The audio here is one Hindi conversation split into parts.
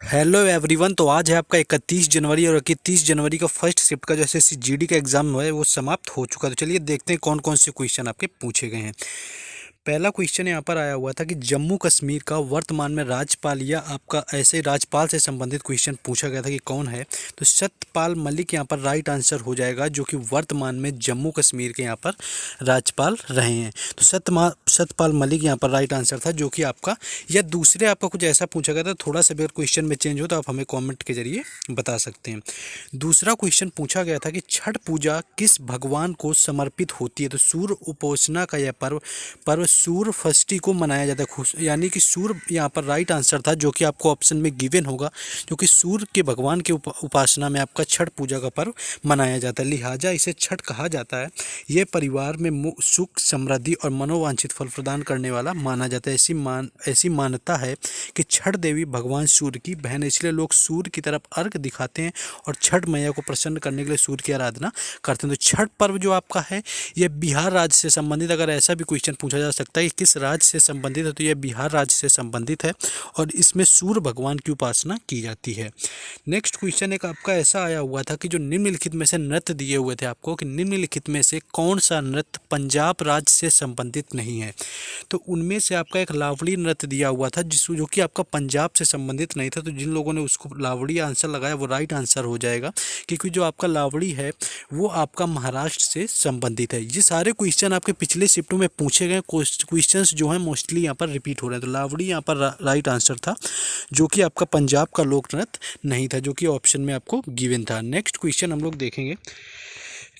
Hello everyone. तो आज है आपका 31 जनवरी और 31 जनवरी का फर्स्ट शिफ्ट का जो एसएससी जीडी का एग्जाम है वो समाप्त हो चुका है। तो चलिए देखते हैं कौन कौन से क्वेश्चन आपके पूछे गए हैं। पहला क्वेश्चन यहाँ पर आया हुआ था कि जम्मू कश्मीर का वर्तमान में राज्यपाल या आपका ऐसे राज्यपाल से संबंधित क्वेश्चन पूछा गया था कि कौन है। तो सत्यपाल मलिक यहाँ पर राइट आंसर हो जाएगा, जो कि वर्तमान में जम्मू कश्मीर के यहाँ पर राज्यपाल रहे हैं। तो सत्यपाल मलिक यहाँ पर राइट आंसर था, जो कि आपका या दूसरे आपका कुछ ऐसा पूछा गया था। थोड़ा सा अगर क्वेश्चन में चेंज हो तो आप हमें कॉमेंट के जरिए बता सकते हैं। दूसरा क्वेश्चन पूछा गया था कि छठ पूजा किस भगवान को समर्पित होती है। तो सूर्य उपासना का यह पर्व सूर्य षष्ठी को मनाया जाता है। यानी कि सूर्य यहाँ पर राइट आंसर था, जो कि आपको ऑप्शन में गिवन होगा, जो कि सूर्य के भगवान के उपासना में आपका छठ पूजा का पर्व मनाया जाता है, लिहाजा इसे छठ कहा जाता है। यह परिवार में सुख समृद्धि और मनोवांछित फल प्रदान करने वाला माना जाता है। ऐसी मान्यता है कि छठ देवी भगवान सूर्य की बहन है, इसलिए लोग सूर्य की तरफ अर्घ दिखाते हैं और छठ मैया को प्रसन्न करने के लिए सूर्य की आराधना करते हैं। तो छठ पर्व जो आपका है यह बिहार राज्य से संबंधित, अगर ऐसा भी क्वेश्चन पूछा जा सकता है कि किस राज्य से संबंधित है, तो यह बिहार राज्य से संबंधित है और इसमें सूर्य भगवान की उपासना की जाती है। नेक्स्ट क्वेश्चन एक आपका ऐसा आया हुआ था कि जो निम्नलिखित में से नृत्य दिए हुए थे आपको, कि निम्नलिखित में से कौन सा नृत्य पंजाब राज्य से संबंधित नहीं है। तो उनमें से आपका एक लावड़ी नृत्य दिया हुआ था जो कि आपका पंजाब से संबंधित नहीं था। तो जिन लोगों ने उसको लावड़ी आंसर लगाया वो राइट आंसर हो जाएगा, क्योंकि जो आपका लावड़ी है वो आपका महाराष्ट्र से संबंधित है। ये सारे क्वेश्चन आपके पिछले शिफ्टों में पूछे गए क्वेश्चंस जो हैं मोस्टली यहाँ पर रिपीट हो रहे हैं। तो लावड़ी यहाँ पर राइट आंसर था, जो कि आपका पंजाब का लोक नृत्य नहीं था, जो कि ऑप्शन में आपको गिवन था। नेक्स्ट क्वेश्चन हम लोग देखेंगे।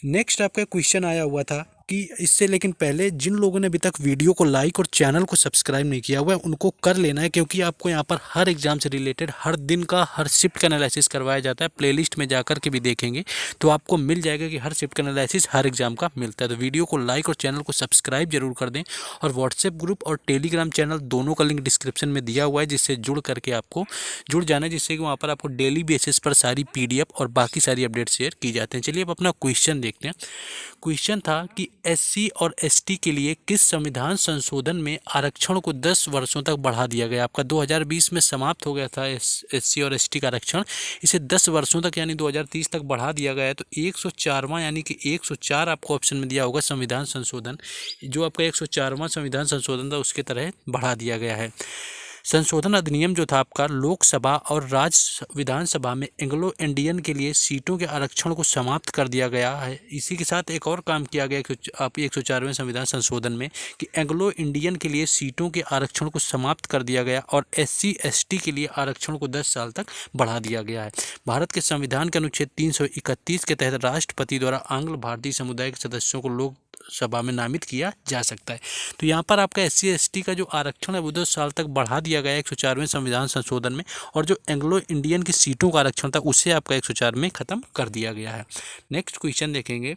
नेक्स्ट आपका क्वेश्चन आया हुआ था कि इससे लेकिन पहले जिन लोगों ने अभी तक वीडियो को लाइक और चैनल को सब्सक्राइब नहीं किया हुआ है उनको कर लेना है, क्योंकि आपको यहाँ पर हर एग्जाम से रिलेटेड हर दिन का हर शिफ्ट का एनालिसिस करवाया जाता है। प्लेलिस्ट में जाकर के भी देखेंगे तो आपको मिल जाएगा कि हर शिफ्ट का एनालिसिस हर एग्जाम का मिलता है। तो वीडियो को लाइक और चैनल को सब्सक्राइब जरूर कर दें, और व्हाट्सएप ग्रुप और टेलीग्राम चैनल दोनों का लिंक डिस्क्रिप्शन में दिया हुआ है, जिससे जुड़ करके आपको जुड़ जाना है, जिससे कि वहाँ पर आपको डेली बेसिस पर सारी PDF और बाकी सारी अपडेट शेयर की जाते हैं। चलिए अब अपना क्वेश्चन देखते हैं। क्वेश्चन था कि SC और ST के लिए किस संविधान संशोधन में आरक्षण को 10 वर्षों तक बढ़ा दिया गया। आपका 2020 में समाप्त हो गया था SC और ST का आरक्षण, इसे 10 वर्षों तक यानी 2030 तक बढ़ा दिया गया है। तो 104वां यानी कि 104 आपको ऑप्शन में दिया होगा संविधान संशोधन, जो आपका 104वां संविधान संशोधन था उसके तरह बढ़ा दिया गया है। संशोधन अधिनियम जो था आपका लोकसभा और राज्य विधानसभा में एंग्लो इंडियन के लिए सीटों के आरक्षण को समाप्त कर दिया गया है। इसी के साथ एक और काम किया गया कि आप 104वें संविधान संशोधन में कि एंग्लो इंडियन के लिए सीटों के आरक्षण को समाप्त कर दिया गया और SC ST के लिए आरक्षण को 10 साल तक बढ़ा दिया गया है। भारत के संविधान के अनुच्छेद 331 के तहत राष्ट्रपति द्वारा आंग्ल भारतीय समुदाय के सदस्यों को लोकसभा में नामित किया जा सकता है। तो यहाँ पर आपका SC ST का जो आरक्षण है वो 10 साल तक बढ़ा दिया गया है 104वें संविधान संशोधन में, और जो एंग्लो इंडियन की सीटों का आरक्षण था उसे आपका 104 में खत्म कर दिया गया है। नेक्स्ट क्वेश्चन देखेंगे।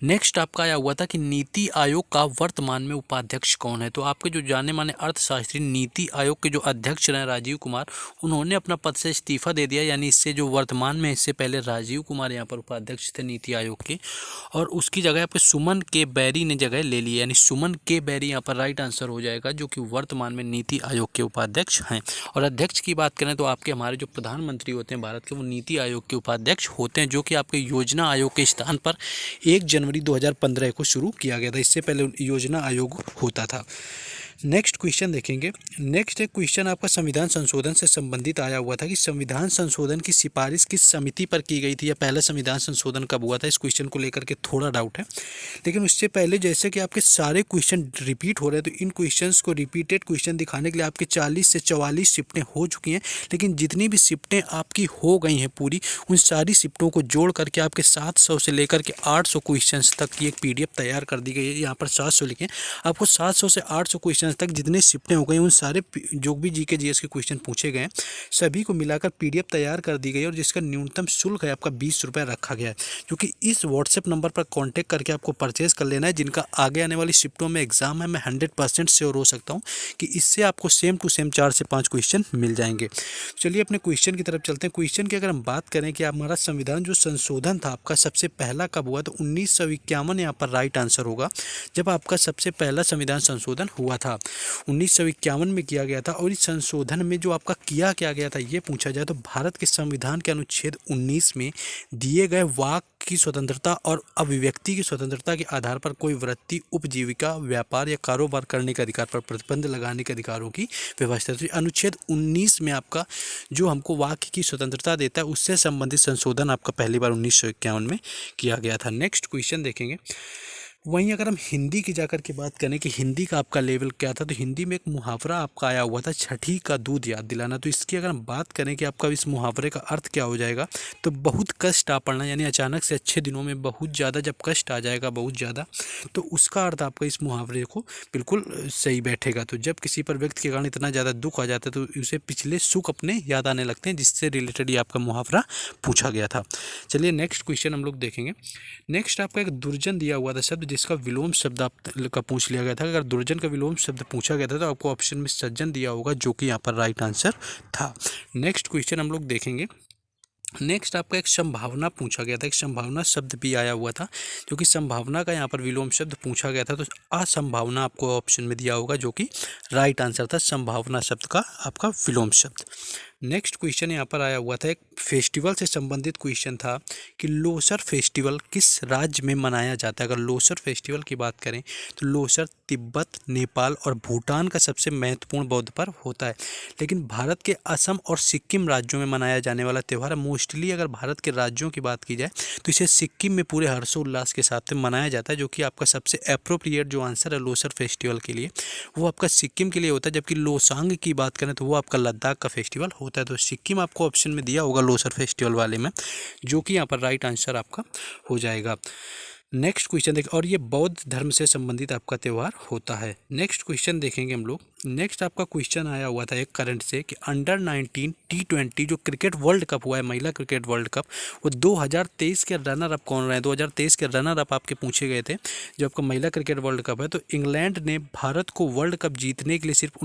नेक्स्ट आपका आया हुआ था कि नीति आयोग का वर्तमान में उपाध्यक्ष कौन है। तो आपके जो जाने माने अर्थशास्त्री नीति आयोग के जो अध्यक्ष रहे राजीव कुमार, उन्होंने अपना पद से इस्तीफा दे दिया। यानी इससे जो वर्तमान में इससे पहले राजीव कुमार यहाँ पर उपाध्यक्ष थे नीति आयोग के, और उसकी जगह पे सुमन के बैरी ने जगह ले ली। यानी सुमन के बैरी यहाँ पर राइट आंसर हो जाएगा, जो कि वर्तमान में नीति आयोग के उपाध्यक्ष हैं। और अध्यक्ष की बात करें तो आपके हमारे जो प्रधानमंत्री होते हैं भारत के, वो नीति आयोग के उपाध्यक्ष होते हैं, जो कि आपके योजना आयोग के स्थान पर 1 जनवरी 2015 को शुरू किया गया था। इससे पहले योजना आयोग होता था। नेक्स्ट क्वेश्चन देखेंगे। नेक्स्ट एक क्वेश्चन आपका संविधान संशोधन से संबंधित आया हुआ था कि संविधान संशोधन की सिफारिश किस समिति पर की गई थी, या पहला संविधान संशोधन कब हुआ था। इस क्वेश्चन को लेकर के थोड़ा डाउट है, लेकिन उससे पहले जैसे कि आपके सारे क्वेश्चन रिपीट हो रहे हैं, तो इन क्वेश्चंस को रिपीटेड क्वेश्चन दिखाने के लिए आपके 40 से 44 शिफ्टें हो चुकी हैं। लेकिन जितनी भी शिफ्टें आपकी हो गई हैं पूरी, उन सारी शिफ्टों को जोड़ करके आपके 700 से लेकर के 800 क्वेश्चन तक की एक PDF तैयार कर दी गई है। यहाँ पर 700 लिखे, आपको 700 से 800 क्वेश्चन तक जितने शिफ्टें हो गई उन सारे जो भी GK GS के क्वेश्चन पूछे गए सभी को मिलाकर PDF तैयार कर दी गई, और जिसका न्यूनतम शुल्क है आपका 20 रुपये रखा गया है, क्योंकि इस व्हाट्सएप नंबर पर कांटेक्ट करके आपको परचेज कर लेना है। जिनका आगे आने वाली शिफ्टों में एग्जाम है, मैं 100% श्योर हो सकता हूँ कि इससे आपको सेम टू सेम 4 से 5 क्वेश्चन मिल जाएंगे। चलिए अपने क्वेश्चन की तरफ चलते हैं। क्वेश्चन की अगर हम बात करें कि हमारा संविधान जो संशोधन था आपका सबसे पहला कब हुआ, तो 1951 यहाँ पर राइट आंसर होगा, जब आपका सबसे पहला संविधान संशोधन हुआ था। 1951 में किया गया था। और इस संशोधन में जो आपका किया क्या गया था ये पूछा जाए तो भारत के संविधान के अनुच्छेद 19 में दिए गए वाक की स्वतंत्रता और अभिव्यक्ति की स्वतंत्रता के आधार पर कोई वृत्ति, उपजीविका, व्यापार या कारोबार करने के अधिकार पर प्रतिबंध लगाने के अधिकारों की व्यवस्था। तो अनुच्छेद 19 में आपका जो हमको वाक्य की स्वतंत्रता देता है उससे संबंधित संशोधन आपका पहली बार 1951 में किया गया था। नेक्स्ट क्वेश्चन देखेंगे। वहीं अगर हम हिंदी की जाकर के बात करें कि हिंदी का आपका लेवल क्या था, तो हिंदी में एक मुहावरा आपका आया हुआ था, छठी का दूध याद दिलाना। तो इसकी अगर हम बात करें कि आपका इस मुहावरे का अर्थ क्या हो जाएगा, तो बहुत कष्ट आ पड़ना, यानी अचानक से अच्छे दिनों में बहुत ज़्यादा जब कष्ट आ जाएगा बहुत ज़्यादा, तो उसका अर्थ आपका इस मुहावरे को बिल्कुल सही बैठेगा। तो जब किसी पर व्यक्ति के कारण इतना ज़्यादा दुख आ जाता है तो उसे पिछले सुख अपने याद आने लगते हैं, जिससे रिलेटेड ये आपका मुहावरा पूछा गया था। चलिए नेक्स्ट क्वेश्चन हम लोग देखेंगे। नेक्स्ट आपका एक दुर्जन दिया हुआ था शब्द, जिसका विलोम शब्द आप का पूछ लिया गया था। अगर दुर्जन का विलोम शब्द पूछा गया था तो आपको ऑप्शन में सज्जन दिया होगा, जो कि यहाँ पर राइट आंसर था। नेक्स्ट क्वेश्चन हम लोग देखेंगे। नेक्स्ट आपका एक संभावना पूछा गया था, एक संभावना शब्द भी आया हुआ था, जो कि संभावना का यहाँ पर विलोम शब्द पूछा गया था। तो असंभावना आपको ऑप्शन में दिया होगा, जो कि राइट आंसर था संभावना शब्द का आपका विलोम शब्द। नेक्स्ट क्वेश्चन यहाँ पर आया हुआ था, एक फेस्टिवल से संबंधित क्वेश्चन था कि लोसर फेस्टिवल किस राज्य में मनाया जाता है। अगर लोसर फेस्टिवल की बात करें तो लोसर तिब्बत, नेपाल और भूटान का सबसे महत्वपूर्ण बौद्ध पर्व होता है, लेकिन भारत के असम और सिक्किम राज्यों में मनाया जाने वाला त्यौहार है। मोस्टली अगर भारत के राज्यों की बात की जाए तो इसे सिक्किम में पूरे हर्षोल्लास के साथ मनाया जाता है, जो कि आपका सबसे अप्रोप्रिएट जो आंसर है लोसर फेस्टिवल के लिए वो आपका सिक्किम के लिए होता है। जबकि लोसांग की बात करें तो वो आपका लद्दाख का फेस्टिवल होता है। तो सिक्किम आपको ऑप्शन में दिया होगा लोसर फेस्टिवल वाले में, जो कि यहाँ पर राइट आंसर आपका हो जाएगा। नेक्स्ट क्वेश्चन देखें, और ये बौद्ध धर्म से संबंधित आपका त्यौहार होता है। नेक्स्ट क्वेश्चन देखेंगे हम लोग। नेक्स्ट आपका क्वेश्चन आया हुआ था एक करंट से कि अंडर 19 T20 जो क्रिकेट वर्ल्ड कप हुआ है, महिला क्रिकेट वर्ल्ड कप, वो 2023 के रनर अप कौन रहे हैं। 2023 के रनर अप आपके पूछे गए थे। जो आपका महिला क्रिकेट वर्ल्ड कप है, तो इंग्लैंड ने भारत को वर्ल्ड कप जीतने के लिए सिर्फ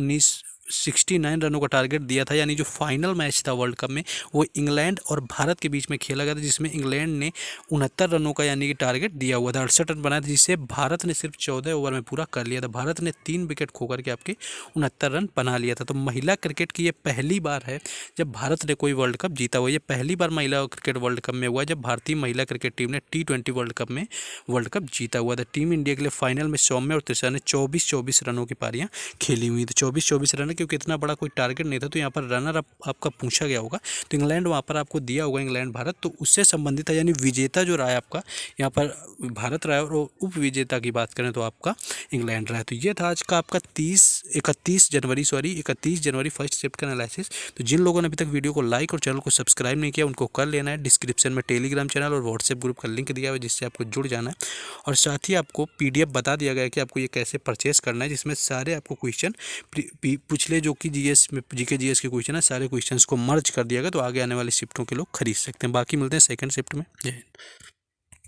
69 रनों का टारगेट दिया था, यानी जो फाइनल मैच था वर्ल्ड कप में वो इंग्लैंड और भारत के बीच में खेला गया था, जिसमें इंग्लैंड ने 69 रनों का यानी कि टारगेट दिया हुआ था, 68 रन बनाए थे, जिसे भारत ने सिर्फ 14 ओवर में पूरा कर लिया था। भारत ने 3 विकेट खोकर के आपके 69 रन बना लिया था। तो महिला क्रिकेट की ये पहली बार है जब भारत ने कोई वर्ल्ड कप जीता हुआ। ये पहली बार महिला क्रिकेट वर्ल्ड कप में हुआ जब भारतीय महिला क्रिकेट टीम ने T20 वर्ल्ड कप में वर्ल्ड कप जीता हुआ था। टीम इंडिया के लिए फाइनल में सौम्य और त्रिशा ने 24-24 रनों की पारियां खेली हुई थी। 24-24 रन, क्योंकि इतना बड़ा कोई टारगेट नहीं था, तो यहाँ पर रनर अप आपका पूछा गया होगा, तो इंग्लैंड वहाँ पर आपको दिया होगा, इंग्लैंड भारत, तो उससे संबंधित है। यानी विजेता जो रहा है आपका यहाँ पर भारत रहा है, और उप विजेता की बात करें तो आपका इंग्लैंड रहा है। तो ये था आज का आपका 31 जनवरी फर्स्ट शिफ्ट का एनालिसिस। तो जिन लोगों ने अभी तक वीडियो को लाइक और चैनल को सब्सक्राइब नहीं किया उनको कर लेना है। डिस्क्रिप्शन में टेलीग्राम चैनल और व्हाट्सएप ग्रुप का लिंक दिया हुआ है, जिससे आपको जुड़ जाना है। और साथ ही आपको PDF बता दिया गया है कि आपको ये कैसे परचेस करना है, जिसमें सारे आपको क्वेश्चन पिछले जो कि GS में GK GS के क्वेश्चन है, सारे क्वेश्चंस को मर्ज कर दिया गया, तो आगे आने वाली शिफ्टों के लोग खरीद सकते हैं। बाकी मिलते हैं सेकंड शिफ्ट में। जय हिंद।